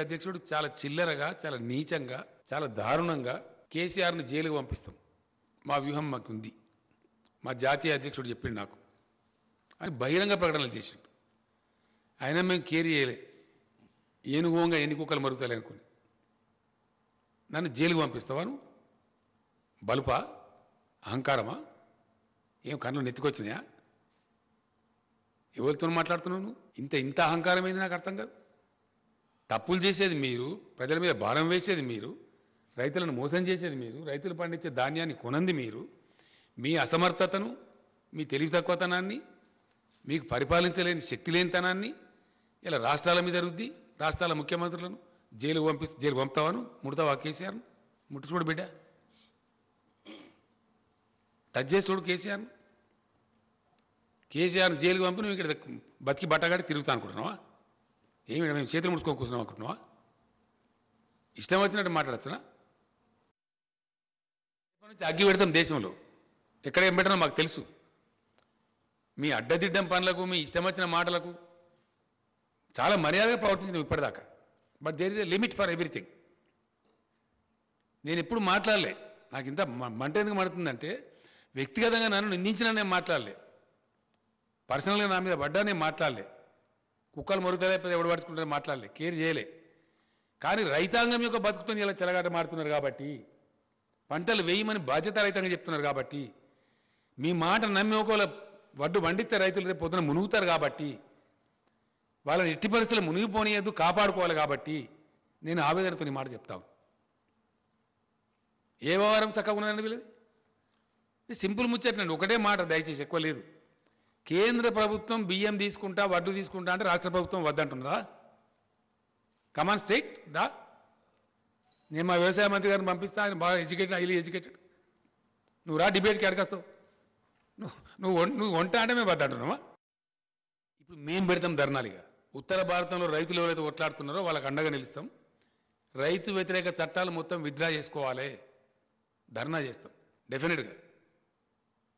అధ్యక్షుడు చాలా చిల్లరగా, చాలా నీచంగా, చాలా దారుణంగా కేసీఆర్ను జైలుకు పంపిస్తాం, మా వ్యూహం మాకుంది, మా జాతీయ అధ్యక్షుడు చెప్పిండు నాకు అని బహిరంగ ప్రకటనలు చేసిండు. అయినా మేము కేర్ చేయలే, ఏనుగోంగా ఎన్ని కుక్కలు మరుగుతాయి అనుకుని. నన్ను జైలుకు పంపిస్తావాను? బలుపా? అహంకారమా? ఏం కన్ను నెత్తికొచ్చినాయా? ఎవరితో మాట్లాడుతున్నావు నువ్వు? ఇంత అహంకారం ఏంది నాకు అర్థం కాదు. తప్పులు చేసేది మీరు, ప్రజల మీద భారం వేసేది మీరు, రైతులను మోసం చేసేది మీరు, రైతులు పండించే ధాన్యాన్ని కొనంది మీరు. మీ అసమర్థతను, మీ తెలివి తక్కువతనాన్ని, మీకు పరిపాలించలేని శక్తి లేనితనాన్ని ఇలా రాష్ట్రాల మీద రుద్ది రాష్ట్రాల ముఖ్యమంత్రులను జైలు పంపుతావాను? ముడతావా కేసీఆర్ను? ముట్టు చూడు బిడ్డ, టచ్ చేసి చూడు కేసీఆర్ను. కేసీఆర్ను జైలుకు పంపి నువ్వు ఇక్కడ బతికి బట్టగాడి తిరుగుతా అనుకుంటున్నావా? ఏమి మేము చేతులు ముడుచుకొని కూర్చున్నాం అనుకుంటున్నావా? ఇష్టం వచ్చినట్టు మాట్లాడచ్చునా? నుంచి అగ్గి పెడతాం దేశంలో, ఎక్కడ ఏం పెట్టినా మాకు తెలుసు. మీ అడ్డదిడ్డం పనులకు, మీ ఇష్టం వచ్చిన మాటలకు చాలా మర్యాదగా ప్రవర్తించినాం ఇప్పటిదాకా. But there is a limit for everything. నేను ఎప్పుడు మాట్లాడలే, నాకు ఇంత మంట ఎందుకు మండుతుందంటే వ్యక్తిగతంగా నన్ను నిందించినా నేను మాట్లాడలే, పర్సనల్గా నా మీద పడ్డా నేను మాట్లాడలే, కుక్కలు మరుగుతారే ఎవడు పడుచుకుంటారో మాట్లాడలే, కేర్ చేయలే. కానీ రైతాంగం యొక్క బతుకుతో ఇలా చెలగాట మారుతున్నారు కాబట్టి, పంటలు వేయమని బాధ్యత రైతంగా చెప్తున్నారు కాబట్టి, మీ మాట నమ్మి ఒకవేళ వడ్డు పండిస్తే రైతులు రేపు పొద్దున మునుగుతారు కాబట్టి, వాళ్ళని ఎట్టి పరిస్థితులు మునిగిపోనియద్దు, కాపాడుకోవాలి కాబట్టి నేను ఆవేదనతో నీ మాట చెప్తాను. ఏ వ్యవహారం చక్కగా ఉన్నారని వీళ్ళది సింపుల్ ముచ్చటండి. ఒకటే మాట దయచేసి, ఎక్కువ లేదు. కేంద్ర ప్రభుత్వం బియ్యం తీసుకుంటా, వడ్డు తీసుకుంటా అంటే రాష్ట్ర ప్రభుత్వం వద్దంటున్నదా? కమాన్ స్టేట్ దా. నేను మా వ్యవసాయ మంత్రి గారిని పంపిస్తా, ఆయన బాగా ఎడ్యుకేటెడ్, హైలీ ఎడ్యుకేటెడ్. నువ్వు రా డిబేట్కి అడగస్తావు. నువ్వు వంట అంటే మేము వద్దంటున్నావా? ఇప్పుడు మేము పెడతాం ధర్నాలుగా. ఉత్తర భారతంలో రైతులు ఎవరైతే కొట్లాడుతున్నారో వాళ్ళకి అండగా నిలుస్తాం. రైతు వ్యతిరేక చట్టాలు మొత్తం విత్డ్రా చేసుకోవాలి, ధర్నా చేస్తాం. డెఫినెట్గా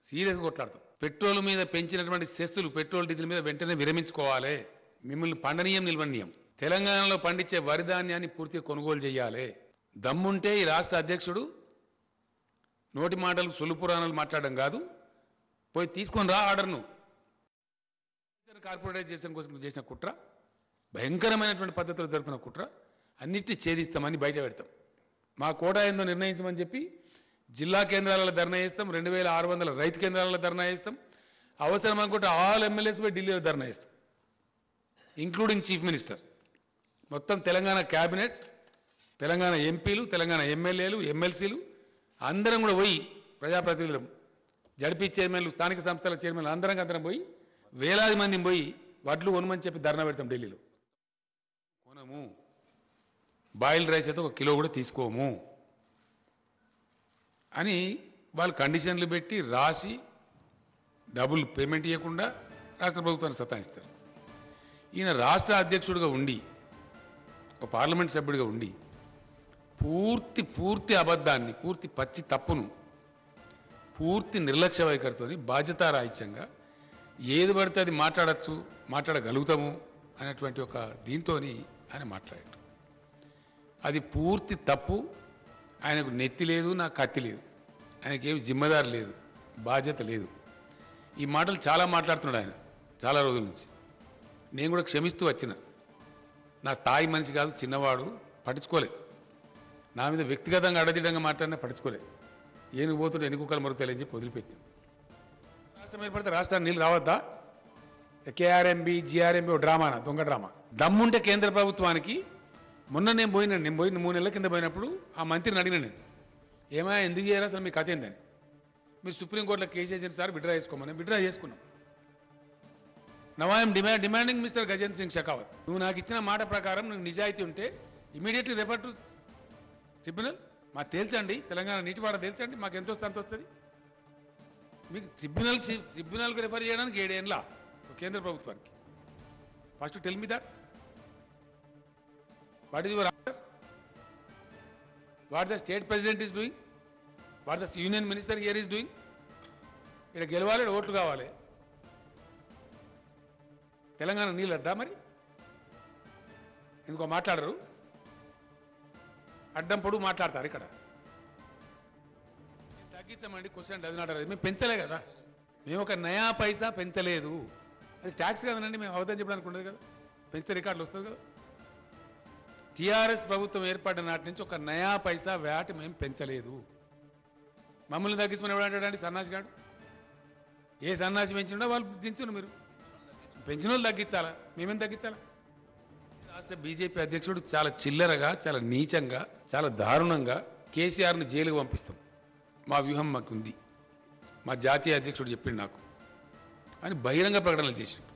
సీరియస్గా కొట్లాడతాం. పెట్రోల్ మీద పెంచినటువంటి సెస్సులు పెట్రోల్ డీజిల్ మీద వెంటనే విరమించుకోవాలి. మిమ్మల్ని పండనీయం నిల్వనీయం. తెలంగాణలో పండించే వరి ధాన్యాన్ని పూర్తిగా కొనుగోలు చేయాలి. దమ్ముంటే ఈ రాష్ట్ర అధ్యక్షుడు నోటి మాటలు సొల్లు పురాణాలు మాట్లాడడం కాదు, పోయి తీసుకొని రా ఆర్డర్ను. కార్పొరేటైజేషన్ కోసం చేసిన కుట్ర, భయంకరమైనటువంటి పద్ధతిలో జరుగుతున్న కుట్ర, అన్నిటినీ ఛేదిస్తామని బయట పెడతాం. మా కోటా ఏందో నిర్ణయించమని చెప్పి జిల్లా కేంద్రాలలో ధర్నా చేస్తాం, 2600 రైతు కేంద్రాలలో ధర్నా చేస్తాం. అవసరం అనుకుంటే ఆల్ ఎమ్మెల్యేస్ పోయి ఢిల్లీలో ధర్నా చేస్తాం, ఇంక్లూడింగ్ చీఫ్ మినిస్టర్. మొత్తం తెలంగాణ క్యాబినెట్, తెలంగాణ ఎంపీలు, తెలంగాణ ఎమ్మెల్యేలు, ఎమ్మెల్సీలు అందరం కూడా పోయి, ప్రజాప్రతినిధులు, జడ్పీ చైర్మన్లు, స్థానిక సంస్థల చైర్మన్లు అందరం పోయి, వేలాది మందిని పోయి వడ్లు కొనమని చెప్పి ధర్నా పెడతాం ఢిల్లీలో. కొనము, బాయిల్డ్ రైస్ అయితే 1 కిలో కూడా తీసుకోము అని వాళ్ళు కండిషన్లు పెట్టి రాసి డబ్బులు పేమెంట్ ఇవ్వకుండా రాష్ట్ర ప్రభుత్వాన్ని సతాయిస్తారు. ఈయన రాష్ట్ర అధ్యక్షుడిగా ఉండి, ఒక పార్లమెంట్ సభ్యుడిగా ఉండి పూర్తి అబద్ధాన్ని, పూర్తి పచ్చి తప్పును, పూర్తి నిర్లక్ష్య వైఖరితో బాధ్యతారాహిత్యంగా ఏది పడితే అది మాట్లాడచ్చు, మాట్లాడగలుగుతాము అనేటువంటి ఒక దీంతో ఆయన మాట్లాడాడు. అది పూర్తి తప్పు. ఆయనకు నెత్తి లేదు, నాకు కత్తి లేదు, ఆయనకేమి జిమ్మదారు లేదు, బాధ్యత లేదు. ఈ మాటలు చాలా మాట్లాడుతున్నాడు ఆయన చాలా రోజుల నుంచి. నేను కూడా క్షమిస్తూ వచ్చిన. నా స్థాయి మనిషి కాదు, చిన్నవాడు, పట్టించుకోలే. నా మీద వ్యక్తిగతంగా అడదిడంగా మాట్లాడినా పట్టించుకోలే. ఏనుగు పోతుంటే ఎన్ని కుక్కలు మరుగుతాయని చెప్పి వదిలిపెట్టాను. రాష్ట్రం ఏర్పడితే రాష్ట్రానికి నీళ్ళు రావద్దా? కేఆర్ఎంబి, జిఆర్ఎంబి ఓ డ్రామానా, దొంగ డ్రామా. దమ్ముంటే కేంద్ర ప్రభుత్వానికి, మొన్న నేను పోయిన 3 నెలల కింద పోయినప్పుడు ఆ మంత్రిని అడిగిన నేను, ఏమైనా ఎందుకు చేయరా అసలు మీ కథ ఏందని. మీరు సుప్రీంకోర్టులో కేసు చేసిన సార్ విత్డ్రా చేసుకోమని. విత్డ్రా చేసుకున్నాం. Now I'm demanding mister Gajendra Singh Shekhawat, నువ్వు నాకు ఇచ్చిన మాట ప్రకారం నువ్వు నిజాయితీ ఉంటే ఇమీడియట్లీ రెఫర్ టు ట్రిబ్యునల్. మాకు తెలుసండి, తెలంగాణ నీటిపాట తెలుసండి, మాకు ఎంత వస్తే అంత వస్తుంది. మీకు ట్రిబ్యునల్కి రెఫర్ చేయడానికి 7 ఏళ్ళ కేంద్ర ప్రభుత్వానికి. First tell me that. What is your answer? What the state president is doing? What the union minister here is doing? ఇక్కడ గెలవాలి, ఓట్లు కావాలి. తెలంగాణ నీళ్ళు వద్దా మరి? ఎందుకో మాట్లాడరు. అడ్డం పొడుగు మాట్లాడతారు ఇక్కడ. మేము తగ్గించమండి, క్వశ్చన్ డజ్ నాట్ అరైజ్. మేము పెంచలే కదా, మేము ఒక నయా పైసా పెంచలేదు. అది ట్యాక్స్ కదనండి, మేము అవతం చెప్పడానికి ఉండదు కదా, పెంచితే రికార్డులు వస్తుంది కదా. టీఆర్ఎస్ ప్రభుత్వం ఏర్పడిన నాటి నుంచి ఒక నయా పైసా వ్యాట్ మేము పెంచలేదు. మమ్మల్ని తగ్గించమని ఎవడంటాడండి సన్నాసి గాడు? ఏ సన్నాసి పెంచినా వాళ్ళు దించును, మీరు పెంచిన వాళ్ళు తగ్గించాలా, మేమేం తగ్గించాలా? రాష్ట్ర బీజేపీ అధ్యక్షుడు చాలా చిల్లరగా, చాలా నీచంగా, చాలా దారుణంగా కేసీఆర్ను జైలుకు పంపిస్తాం, మా వ్యూహం మాకుంది, మా జాతీయ అధ్యక్షుడు చెప్పిండు నాకు అని బహిరంగ ప్రకటనలు చేసిండు.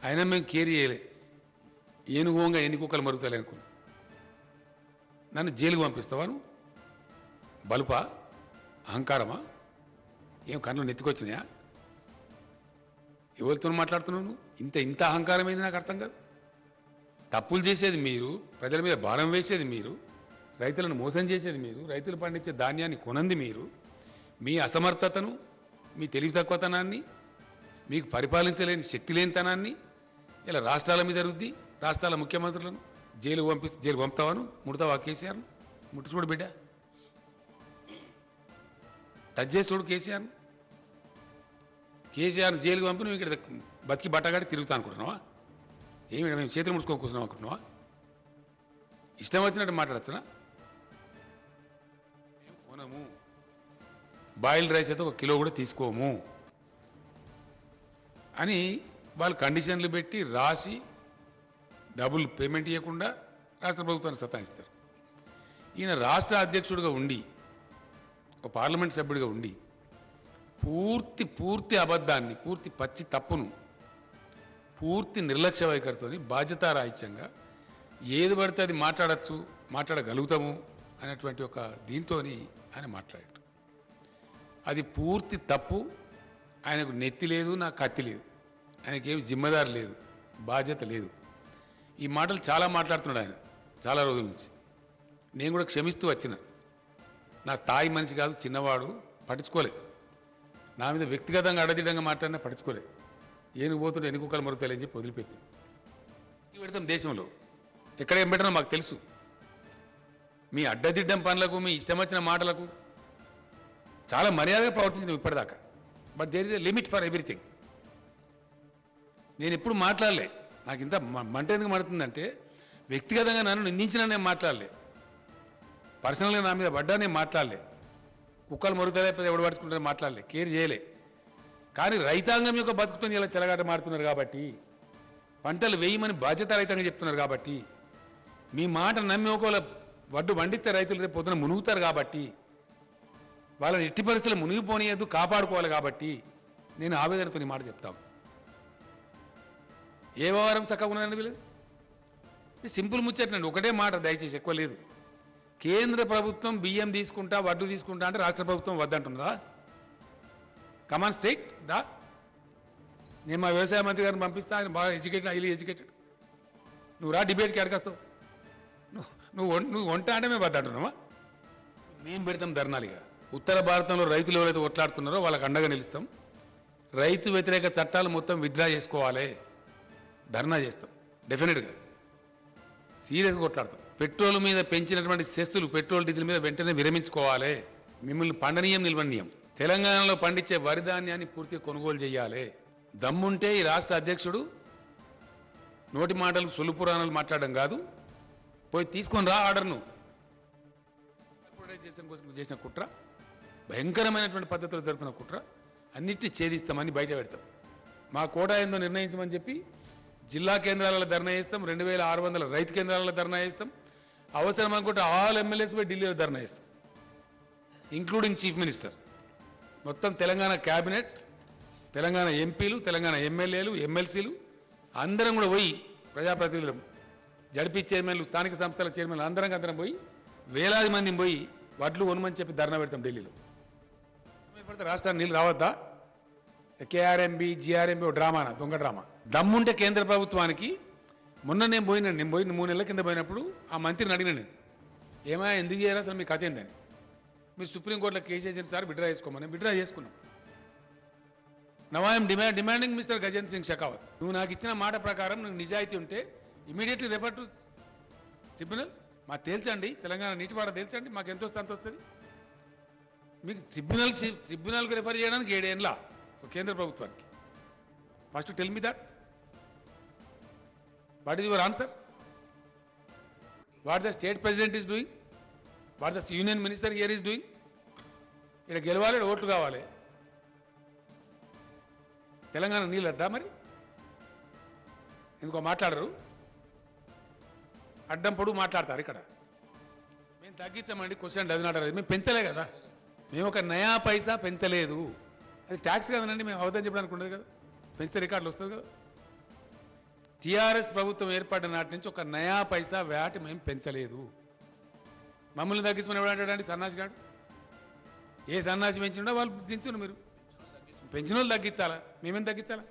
అయినా మేము కేర్ చేయలే, ఏనుగోంగా ఎన్ని కుక్కలు మరుగుతాయి అనుకున్నాం. నన్ను జైలుకు పంపిస్తావా నువ్వు? బలుపా, అహంకారమా, ఏం కన్నులు నెత్తికొచ్చినాయా? ఎవరితో మాట్లాడుతున్నావు నువ్వు? ఇంత అహంకారం ఏంది నాకు అర్థం కాదు. తప్పులు చేసేది మీరు, ప్రజల మీద భారం వేసేది మీరు, రైతులను మోసం చేసేది మీరు, రైతులు పండించే ధాన్యాన్ని కొనంది మీరు. మీ అసమర్థతను, మీ తెలివి తక్కువతనాన్ని, మీకు పరిపాలించలేని శక్తి లేనితనాన్ని ఇలా రాష్ట్రాల మీద రుద్ది రాష్ట్రాల ముఖ్యమంత్రులను జైలు పంపుతావాను, ముడతావా కేసీఆర్ను? ముట్టుచూడు బిడ్డ, టచ్ చేసి చూడు కేసీఆర్ను. కేసీఆర్ను జైలుకు పంపి నువ్వు ఇక్కడ బతికి బట్టగాడి తిరుగుతా అనుకుంటున్నావా? ఏమి మేము చేతులు ముడుచుకొని కూర్చున్నాం అనుకుంటున్నావా? ఇష్టం వచ్చినట్టు మాట్లాడచ్చునా? మేము కొనము, బాయిల్డ్ రైస్ అయితే 1 కిలో కూడా తీసుకోము అని వాళ్ళు కండిషన్లు పెట్టి రాసి డబ్బులు పేమెంట్ ఇవ్వకుండా రాష్ట్ర ప్రభుత్వాన్ని సతాయిస్తారు. ఈయన రాష్ట్ర అధ్యక్షుడిగా ఉండి, ఒక పార్లమెంట్ సభ్యుడిగా ఉండి పూర్తి అబద్ధాన్ని, పూర్తి పచ్చి తప్పును, పూర్తి నిర్లక్ష్య వైఖరితోని బాధ్యతారాహిత్యంగా ఏది పడితే అది మాట్లాడచ్చు, మాట్లాడగలుగుతాము అనేటువంటి ఒక దీంతో ఆయన మాట్లాడాడు. అది పూర్తి తప్పు. ఆయనకు నెత్తి లేదు, నాకు కత్తి లేదు, ఆయనకేమి జిమ్మదారి లేదు, బాధ్యత లేదు. ఈ మాటలు చాలా మాట్లాడుతున్నాడు ఆయన చాలా రోజుల నుంచి. నేను కూడా క్షమిస్తూ వచ్చిన, నా స్థాయి మనిషి కాదు, చిన్నవాడు, పట్టించుకోలేదు. నా మీద వ్యక్తిగతంగా అడదిడంగా మాట్లాడినా పట్టించుకోలేదు. ఏనుగు పోతుంటే ఎన్నికలు మరుగుతాయని చెప్పి వదిలిపెట్టి పెడతాం. దేశంలో ఎక్కడ ఏం పెట్టినా మాకు తెలుసు. మీ అడ్డదిడ్డం పనులకు, మీ ఇష్టం వచ్చిన మాటలకు చాలా మర్యాదగా ప్రవర్తించిన ఇప్పటిదాకా. But there is a limit for everything. నేను ఎప్పుడు మాట్లాడలే, నాకు ఇంత మంట ఎందుకు మడుతుందంటే వ్యక్తిగతంగా నన్ను నిందించినా నేను మాట్లాడలే, పర్సనల్గా నా మీద పడ్డా నేను మాట్లాడలే, కుక్కలు మరుగుతాయి ఎవడు పడుచుకుంటారో మాట్లాడలే, కేర్ చేయలే. కానీ రైతాంగం యొక్క బతుకుతో ఇలా చెలగాట మారుతున్నారు కాబట్టి, పంటలు వేయమని బాధ్యత రైతాంగం చెప్తున్నారు కాబట్టి, మీ మాట నమ్మి ఒకవేళ వడ్డు పండిస్తే రైతులు రేపు పొద్దున మునుగుతారు కాబట్టి, వాళ్ళని ఎట్టి పరిస్థితులు మునిగిపోనియద్దు, కాపాడుకోవాలి కాబట్టి నేను ఆవేదనతో ఈ మాట చెప్తాను. ఏ వ్యవహారం చక్కగా ఉన్నానండి వీళ్ళు? సింపుల్ ముచ్చటండి, ఒకటే మాట దయచేసి, ఎక్కువ లేదు. కేంద్ర ప్రభుత్వం బియ్యం తీసుకుంటా, వడ్డు తీసుకుంటా అంటే రాష్ట్ర ప్రభుత్వం వద్దంటున్నదా? కమాన్ స్టేట్ దా. నేను మా వ్యవసాయ మంత్రి గారిని పంపిస్తా, ఆయన బాగా ఎడ్యుకేటెడ్, హైలీ ఎడ్యుకేటెడ్. నువ్వు రా డిబేట్కి అడగస్తావు. నువ్వు వంట అంటే మేము వద్దంటున్నావా? మేము పెడతాం ధర్నాలుగా. ఉత్తర భారతంలో రైతులు ఎవరైతే కొట్లాడుతున్నారో వాళ్ళకి అండగా నిలుస్తాం. రైతు వ్యతిరేక చట్టాలు మొత్తం విత్డ్రా చేసుకోవాలి, ధర్నా చేస్తాం. డెఫినెట్గా సీరియస్గా కొట్లాడతాం. పెట్రోల్ మీద పెంచినటువంటి సెస్సులు, పెట్రోల్ డీజిల్ మీద వెంటనే విరమించుకోవాలి. మిమ్మల్ని పండనీయం, నిల్వనీయం. తెలంగాణలో పండించే వరి ధాన్యాన్ని పూర్తిగా కొనుగోలు చేయాలి. దమ్ముంటే ఈ రాష్ట్ర అధ్యక్షుడు నోటి మాటలు, సొల్లు పురాణాలు మాట్లాడడం కాదు, పోయి తీసుకొని రా ఆర్డర్ను. కోసం చేసిన కుట్ర, భయంకరమైనటువంటి పద్ధతిలో జరుగుతున్న కుట్ర, అన్నిటినీ ఛేదిస్తామని బయట పెడతాం. మా కోటా ఏందో నిర్ణయించమని చెప్పి జిల్లా కేంద్రాలలో ధర్నా చేస్తాం, 2600 రైతు కేంద్రాలలో ధర్నా చేస్తాం. అవసరం అనుకుంటే ఆల్ ఎమ్మెల్యేస్ పోయి ఢిల్లీలో ధర్నా చేస్తాం, ఇంక్లూడింగ్ చీఫ్ మినిస్టర్. మొత్తం తెలంగాణ క్యాబినెట్, తెలంగాణ ఎంపీలు, తెలంగాణ ఎమ్మెల్యేలు, ఎమ్మెల్సీలు అందరం కూడా పోయి, ప్రజాప్రతినిధులు, జడ్పీ చైర్మన్లు, స్థానిక సంస్థల చైర్మన్లు అందరం పోయి, వేలాది మందిని పోయి వడ్లు కొనమని చెప్పి ధర్నా పెడతాం ఢిల్లీలో. పడితే రాష్ట్రానికి నీళ్ళు రావద్దా? కేఆర్ఎంబి, జిఆర్ఎంబి డ్రామానా, దొంగ డ్రామా. దమ్ముంటే కేంద్ర ప్రభుత్వానికి, మొన్న నేను పోయిన 3 నెలల కింద పోయినప్పుడు ఆ మంత్రిని అడిగిన నేను, ఏమైనా ఎందుకు చేయరా అసలు మీ కథ ఏందని. మీరు సుప్రీంకోర్టులో కేసు వేసిన సార్ విడ్డ్రా చేసుకోమని, విడ్డ్రా చేసుకున్నాం. Now I'm demanding mister Gajendra Singh Shekhawat, నువ్వు నాకు ఇచ్చిన మాట ప్రకారం నువ్వు నిజాయితీ ఉంటే ఇమీడియట్లీ రెఫర్ టు ట్రిబ్యునల్, మాకు తేల్చండి, తెలంగాణ నీటిపాడ తేల్చండి, మాకు ఎంత వస్తే అంత వస్తుంది. మీకు ట్రిబ్యునల్కి రిఫర్ చేయడానికి 7 ఏళ్ళ కేంద్ర ప్రభుత్వానికి. First tell me that what is your answer, what the state president is doing, what the union minister here is doing. ఇక్కడ గెలవాలి, ఓట్లు కావాలి. తెలంగాణ నీళ్ళు వద్దా మరి? ఎందుకో మాట్లాడరు, అడ్డం పొడుగు మాట్లాడతారు. ఇక్కడ మేము తగ్గించామండి, క్వశ్చన్ డజ్ నాట్ అరైజ్. మేము పెంచలే కదా, మేము ఒక నయా పైసా పెంచలేదు. అది ట్యాక్స్ కదనండి, మేము అవదని చెప్పడానికి ఉండదు కదా, పెంచితే రికార్డులు వస్తుంది కదా. టీఆర్ఎస్ ప్రభుత్వం ఏర్పడిన నాటి నుంచి ఒక నయా పైసా వ్యాట్ మేము పెంచలేదు. మమ్మల్ని తగ్గించమని ఎవడంటాడండి సన్నాసి గాడు? ఏ సన్నాసి పెంచిండో వాళ్ళు దించును. మీరు పెంచిన వాళ్ళు తగ్గించాలా, మేమేం తగ్గించాలా?